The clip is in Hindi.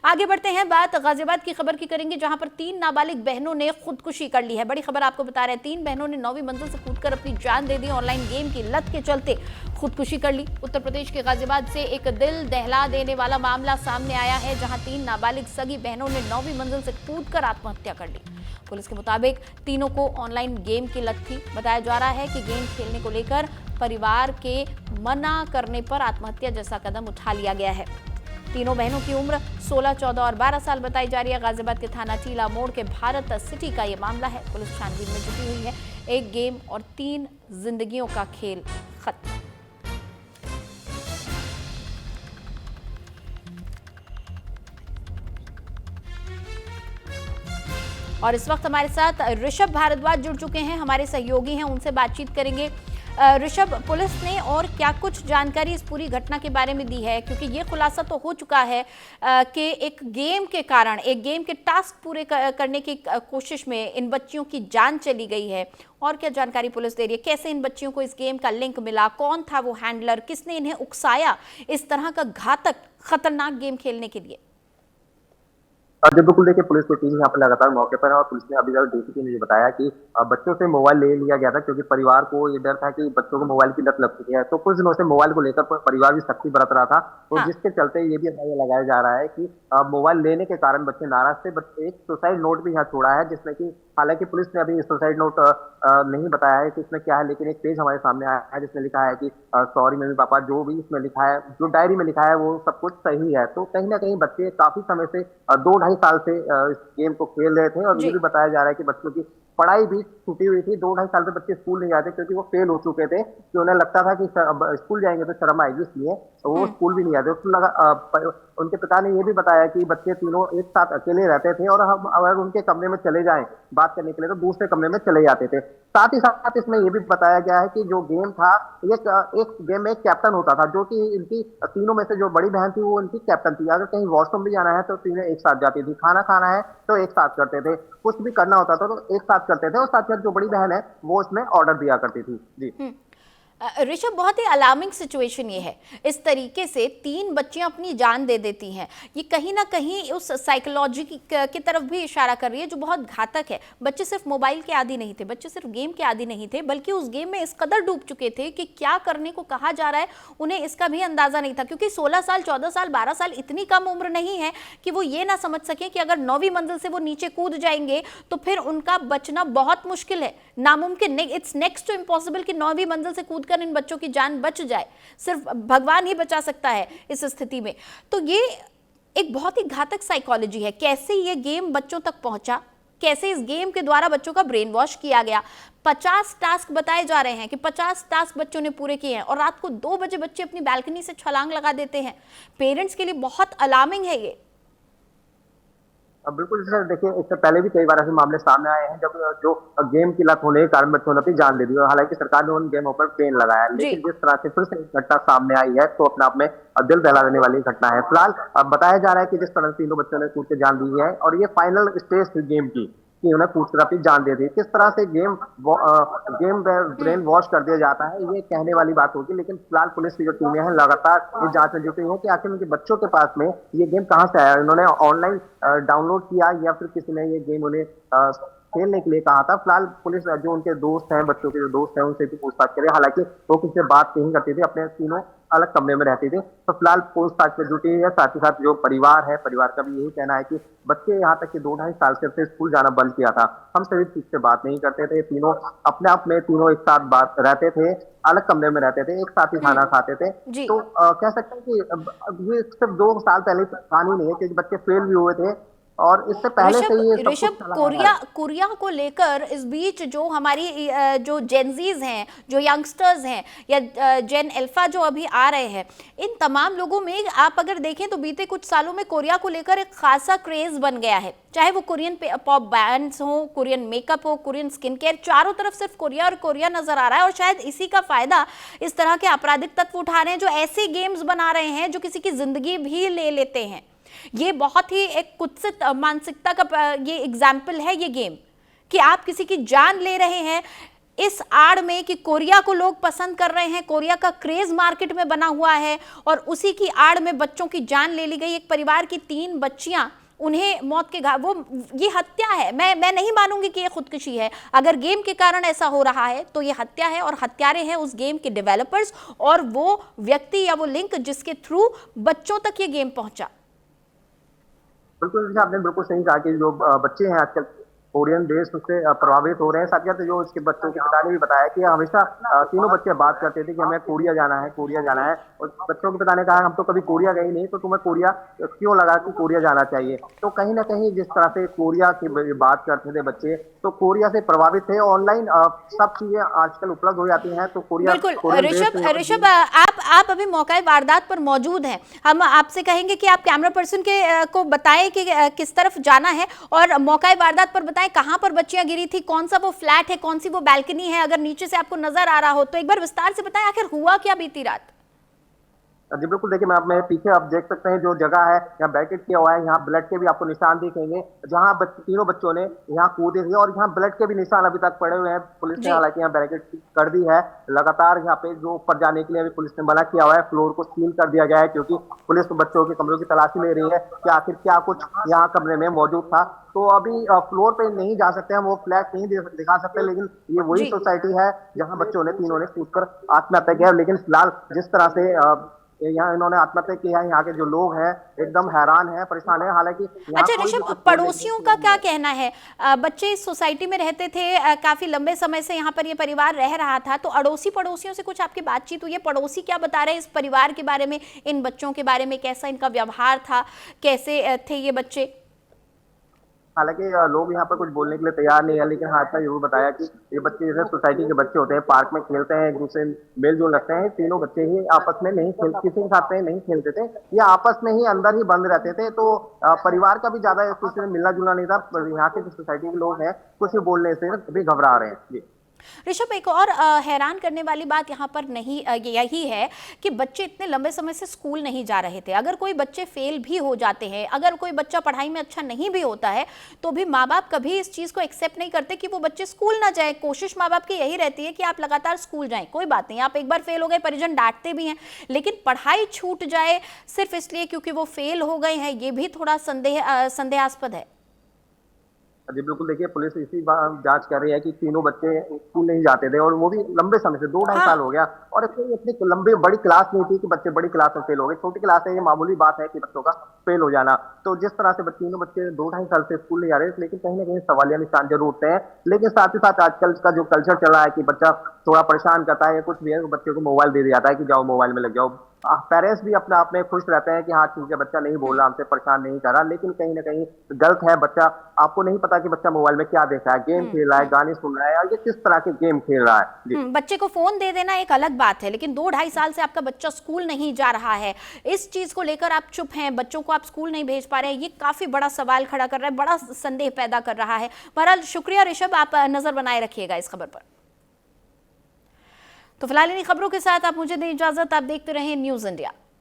आगे बढ़ते हैं, बात गाजियाबाद की खबर की करेंगे, जहां पर 3 नाबालिग बहनों ने खुदकुशी कर ली है। बड़ी खबर आपको बता रहे हैं, 3 बहनों ने 9वीं मंजिल से कूदकर अपनी जान दे दी। ऑनलाइन गेम की लत के चलते खुदकुशी कर ली। उत्तर प्रदेश के गाजियाबाद से एक दिल दहला देने वाला मामला सामने आया है, जहां 3 नाबालिग सगी बहनों ने 9वीं मंजिल से कूदकर आत्महत्या कर ली। पुलिस के मुताबिक तीनों को ऑनलाइन गेम की लत थी। बताया जा रहा है कि गेम खेलने को लेकर परिवार के मना करने पर आत्महत्या जैसा कदम उठा लिया गया है। तीनों बहनों की उम्र 16, 14 और 12 साल बताई जा रही है। गाजियाबाद के थाना टीला मोड़ के भारत सिटी का ये मामला है। पुलिस छानबीन में जुटी हुई है। एक गेम और 3 जिंदगियों का खेल खत्म। और इस वक्त हमारे साथ ऋषभ भारद्वाज जुड़ चुके हैं, हमारे सहयोगी हैं, उनसे बातचीत करेंगे। ऋषभ, पुलिस ने और क्या कुछ जानकारी इस पूरी घटना के बारे में दी है? क्योंकि ये खुलासा तो हो चुका है कि एक गेम के कारण, एक गेम के टास्क पूरे करने की कोशिश में इन बच्चियों की जान चली गई है। और क्या जानकारी पुलिस दे रही है? कैसे इन बच्चियों को इस गेम का लिंक मिला? कौन था वो हैंडलर? किसने इन्हें उकसाया इस तरह का घातक, खतरनाक गेम खेलने के लिए? जी बिल्कुल, देखिए पुलिस की टीम यहाँ पर लगातार मौके पर है और पुलिस ने अभी तक डीसीपी ने ये बताया कि बच्चों से मोबाइल ले लिया गया था, क्योंकि परिवार को ये डर था कि बच्चों को मोबाइल की लत लग चुकी है। तो कुछ दिनों से मोबाइल को लेकर परिवार भी सख्ती बरत रहा था, तो हाँ। जिसके चलते ये भी अंदाजा लगाया जा रहा है कि मोबाइल लेने के कारण बच्चे नाराज थे। बच्चे एक सुसाइड नोट भी यहाँ छोड़ा है, जिसमें कि हालांकि पुलिस ने अभी सुसाइड नोट नहीं बताया है कि इसमें क्या है, लेकिन एक पेज हमारे सामने आया है जिसमें लिखा है कि सॉरी मम्मी पापा, जो भी इसमें लिखा है, जो डायरी में लिखा है वो सब कुछ सही है। तो कहीं ना कहीं बच्चे काफी समय से 2-2.5 साल से इस गेम को खेल रहे थे, और ये भी बताया जा रहा है कि बच्चों की पढ़ाई भी छूटी हुई थी। 2-2.5 साल से बच्चे स्कूल नहीं जाते, क्योंकि वो फेल हो चुके थे, कि उन्हें लगता था कि स्कूल जाएंगे तो शर्म आएगी, इसलिए तो वो स्कूल भी नहीं जाते। उसको लगा, उनके पिता ने ये भी बताया कि बच्चे तीनों एक साथ अकेले रहते थे, और हम अगर उनके कमरे में चले जाएं बात करने के लिए तो दूसरे कमरे में चले जाते थे। साथ ही साथ इसमें यह भी बताया गया है कि जो गेम था, एक गेम में एक कैप्टन होता था, जो कि इनकी तीनों में से जो बड़ी बहन थी वो इनकी कैप्टन थी। अगर कहीं वॉशरूम भी जाना है तो तीनों एक साथ जाती थी, खाना खाना है तो एक साथ करते थे, कुछ भी करना होता था तो एक साथ करते थे, और साथ ही जो बड़ी बहन है वो उसमें ऑर्डर दिया करती थी। जी ऋषभ, बहुत ही अलार्मिंग सिचुएशन ये है। इस तरीके से 3 बच्चियां अपनी जान दे देती हैं। ये कहीं ना कहीं उस साइकोलॉजी की तरफ भी इशारा कर रही है जो बहुत घातक है। बच्चे सिर्फ मोबाइल के आदी नहीं थे, बच्चे सिर्फ गेम के आदी नहीं थे, बल्कि उस गेम में इस कदर डूब चुके थे कि क्या करने को कहा जा रहा है उन्हें इसका भी अंदाजा नहीं था। क्योंकि 16 साल, 14 साल, 12 साल इतनी कम उम्र नहीं है कि वो ये ना समझ सके कि अगर 9वीं मंजिल से वो नीचे कूद जाएंगे तो फिर उनका बचना बहुत मुश्किल है, नामुमकिन। इट्स नेक्स्ट टू इम्पॉसिबल कि 9वीं मंजिल से कूद इन बच्चों की जान बच जाए। सिर्फ भगवान ही बचा सकता है इस स्थिति में। तो ये एक बहुत ही घातक साइकोलॉजी है। कैसे ये गेम बच्चों तक पहुंचा, कैसे इस गेम के द्वारा बच्चों का ब्रेन वॉश किया गया। 50 टास्क बताए जा रहे हैं कि 50 टास्क बच्चों ने पूरे किए हैं, और रात को 2 बजे बच्चे अपनी बैल्कनी से छलांग लगा देते हैं। पेरेंट्स के लिए बहुत अलार्मिंग है ये। बिल्कुल सर, देखिए इससे पहले भी कई बार ऐसे मामले सामने आए हैं जब जो गेम की लत होने के कारण बच्चों ने अपनी जान दे दी, और हालांकि सरकार ने उन गेमों पर बैन लगाया, लेकिन जिस तरह से फिर से घटना सामने आई है तो अपने आप में दिल दहला देने वाली घटना है। फिलहाल अब बताया जा रहा है कि जिस तरह से तीनों बच्चों ने कूद के जान दी है, और ये फाइनल स्टेज थी गेम की, कि उन्हें कूद कर अपनी जान दे दी। किस तरह से गेम ब्रेन वॉश कर दिया जाता है, ये कहने वाली बात होगी, लेकिन फिलहाल पुलिस की जो टीमें हैं लगातार इस जांच में जुटी हैं कि आखिर उनके बच्चों के पास में ये गेम कहां से आया। इन्होंने ऑनलाइन डाउनलोड किया या फिर किसी ने ये गेम उन्हें खेलने के लिए कहा था। फिलहाल पुलिस जो उनके दोस्त हैं, बच्चों के जो दोस्त हैं, उनसे भी पूछताछ करे। हालांकि वो किसी से बात नहीं करती थी, अपने तीनों अलग कमरे में रहती थी। तो फिलहाल पूछताछ में जुटी है। साथ ही साथ जो परिवार है, परिवार का भी यही कहना है कि बच्चे यहाँ तक कि 2-2.5 साल से स्कूल जाना बंद किया था, हम सभी ठीक से बात नहीं करते थे। तीनों अपने आप में तीनों एक साथ बात रहते थे, अलग कमरे में रहते थे, एक साथ ही खाना खाते थे। तो कह सकते हैं कि ये सिर्फ 2 साल पहले कहानी नहीं है, क्योंकि बच्चे फेल भी हुए थे, और इससे पहले से ये सब ऋषभ, कोरिया को लेकर इस बीच जो हमारी जो जेनजीज हैं, जो यंगस्टर्स हैं, या जेन अल्फा जो अभी आ रहे हैं, इन तमाम लोगों में आप अगर देखें तो बीते कुछ सालों में कोरिया को लेकर एक खासा क्रेज बन गया है। चाहे वो कोरियन पॉप बैंड्स हो, कोरियन मेकअप हो, कोरियन स्किन केयर, चारों तरफ सिर्फ कोरिया और कोरिया नजर आ रहा है। और शायद इसी का फायदा इस तरह के आपराधिक तत्व उठा रहे हैं जो ऐसे गेम्स बना रहे हैं जो किसी की जिंदगी भी ले लेते हैं। ये बहुत ही एक कुत्सित मानसिकता का ये एग्जाम्पल है ये गेम, कि आप किसी की जान ले रहे हैं। इस आड़ में कि कोरिया को लोग पसंद कर रहे हैं, कोरिया का क्रेज मार्केट में बना हुआ है और उसी की आड़ में बच्चों की जान ले ली गई। एक परिवार की 3 बच्चियां, उन्हें मौत के घाट, वो ये हत्या है। मैं नहीं मानूंगी कि ये खुदकुशी है। अगर गेम के कारण ऐसा हो रहा है तो ये हत्या है और हत्यारे हैं उस गेम के डेवलपर्स और वो व्यक्ति या वो लिंक जिसके थ्रू बच्चों तक ये गेम पहुंचा। बिल्कुल, जैसे आपने बिल्कुल सही कहा कि जो बच्चे हैं आजकल कोरियन देश उससे प्रभावित हो रहे हैं। साथ ही साथ जो इसके बच्चों के पिता ने भी बताया कि हमेशा तीनों बच्चे बात करते थे कि हमें कोरिया जाना है, कोरिया जाना है। और बच्चों के पिता ने कहा हम तो कभी कोरिया गए नहीं, तो तुम्हें कोरिया क्यों लगा कि कोरिया जाना चाहिए। तो कहीं ना कहीं जिस तरह से कोरिया की बात करते थे बच्चे, तो कोरिया से प्रभावित थे। ऑनलाइन सब चीजें आजकल उपलब्ध हो जाती हैं, तो कोरिया बिल्कुल ऋषभ, आप अभी मौका वारदात पर मौजूद हैं। हम आपसे कहेंगे कि आप कैमरा पर्सन को बताएं कि किस तरफ जाना है और मौका वारदात पर बताएं कहां पर बच्चियां गिरी थी, कौन सा वो फ्लैट है, कौन सी वो बैल्कनी है। अगर नीचे से आपको नजर आ रहा हो तो एक बार विस्तार से बताएं आखिर हुआ क्या बीती रात। जी बिल्कुल, देखिए मैं आप में पीछे आप देख सकते हैं जो जगह है यहाँ बैरिकेड किया हुआ है, यहाँ ब्लड के भी आपको निशान दिखेंगे। जहाँ तीनों बच्चों ने यहाँ कूदे थे और यहाँ ब्लड के भी निशान अभी तक पड़े हुए हैं। पुलिस ने हालांकि यहाँ बैरिकेड कर दी है। लगातार यहाँ पे जो ऊपर जाने के लिए अभी पुलिस ने मना किया हुआ है, फ्लोर को सील कर दिया गया है, क्योंकि पुलिस बच्चों के कमरों की तलाशी ले रही है कि आखिर क्या कुछ यहाँ कमरे में मौजूद था। तो अभी फ्लोर पे नहीं जा सकते हम, वो फ्लैट नहीं दिखा सकते, लेकिन ये वही सोसाइटी है जहाँ बच्चों ने तीनों ने कूदकर आत्महत्या किया। लेकिन फिलहाल जिस तरह से यहाँ इन्होंने आत्महत्या की है, यहाँ के जो लोग हैं एकदम हैरान हैं, परेशान हैं। हालांकि अच्छा ऋषभ, पड़ोसियों का क्या कहना है? बच्चे इस सोसाइटी में रहते थे, काफी लंबे समय से यहाँ पर ये परिवार रह रहा था, तो अड़ोसी पड़ोसियों से कुछ आपकी बातचीत हुई है? पड़ोसी क्या बता रहे हैं इस परिवार के बारे में, इन बच्चों के बारे में, कैसा इनका व्यवहार था, कैसे थे ये बच्चे? हालांकि लोग यहाँ पर कुछ बोलने के लिए तैयार नहीं है, लेकिन हाँ इतना जरूर बताया कि ये बच्चे जैसे सोसाइटी के बच्चे होते हैं, पार्क में खेलते हैं, एक दूसरे मेल जोल रखते हैं। तीनों बच्चे ही आपस में नहीं किसी के साथ में नहीं खेलते थे, ये आपस में ही अंदर ही बंद रहते थे। तो परिवार का भी ज्यादा एक दूसरे में मिलना जुलना नहीं था। यहाँ के जो सोसाइटी के लोग हैं कुछ भी बोलने से भी घबरा रहे हैं। जी ऋषभ, एक और हैरान करने वाली बात यहाँ पर नहीं यही है कि बच्चे इतने लंबे समय से स्कूल नहीं जा रहे थे। अगर कोई बच्चे फेल भी हो जाते हैं, अगर कोई बच्चा पढ़ाई में अच्छा नहीं भी होता है, तो भी माँ बाप कभी इस चीज़ को एक्सेप्ट नहीं करते कि वो बच्चे स्कूल ना जाए। कोशिश माँ बाप की यही रहती है कि आप लगातार स्कूल जाएं, कोई बात नहीं, आप एक बार फेल हो गए, परिजन डांटते भी हैं, लेकिन पढ़ाई छूट जाए सिर्फ इसलिए क्योंकि वो फेल हो गए हैं, ये भी थोड़ा संदेहास्पद है। जी बिल्कुल, देखिए पुलिस इसी बात जांच कर रही है कि तीनों बच्चे स्कूल नहीं जाते थे और वो भी लंबे समय से 2-2.5 साल हो गया। और इतनी लंबी बड़ी क्लास नहीं थी कि बच्चे बड़ी क्लास में फेल हो गए। छोटी क्लास है, ये मामूली बात है कि बच्चों का फेल हो जाना। तो जिस तरह से तीनों बच्चे 2-2.5 साल से स्कूल नहीं जा रहे, लेकिन कहीं ना कहीं सवालिया निशान जरूर उठते हैं। लेकिन साथ ही साथ आजकल का जो कल्चर चल रहा है कि बच्चा थोड़ा परेशान करता है या कुछ भी है, बच्चे को मोबाइल दे दिया जाता है कि जाओ मोबाइल में लग जाओ। पेरेंट्स भी अपने आप में खुश रहते हैं कि हाँ ठीक है, बच्चा नहीं बोल रहा, हमसे परेशान नहीं कर रहा, लेकिन कहीं ना कहीं गलत है। बच्चा, आपको नहीं पता कि बच्चा मोबाइल में क्या देख रहा है, गेम खेल रहा है, गाने सुन रहा है, और ये किस तरह के गेम खेल रहा है। बच्चे को फोन दे देना एक अलग बात है, लेकिन 2-2.5 साल से आपका बच्चा स्कूल नहीं जा रहा है, इस चीज को लेकर आप चुप हैं, बच्चों को आप स्कूल नहीं भेज पा रहे हैं, ये काफी बड़ा सवाल खड़ा कर रहा है, बड़ा संदेह पैदा कर रहा है। बहरहाल शुक्रिया ऋषभ, आप नजर बनाए रखिएगा इस खबर पर। तो फिलहाल इन खबरों के साथ आप मुझे दें इजाजत। आप देखते रहें न्यूज़ इंडिया।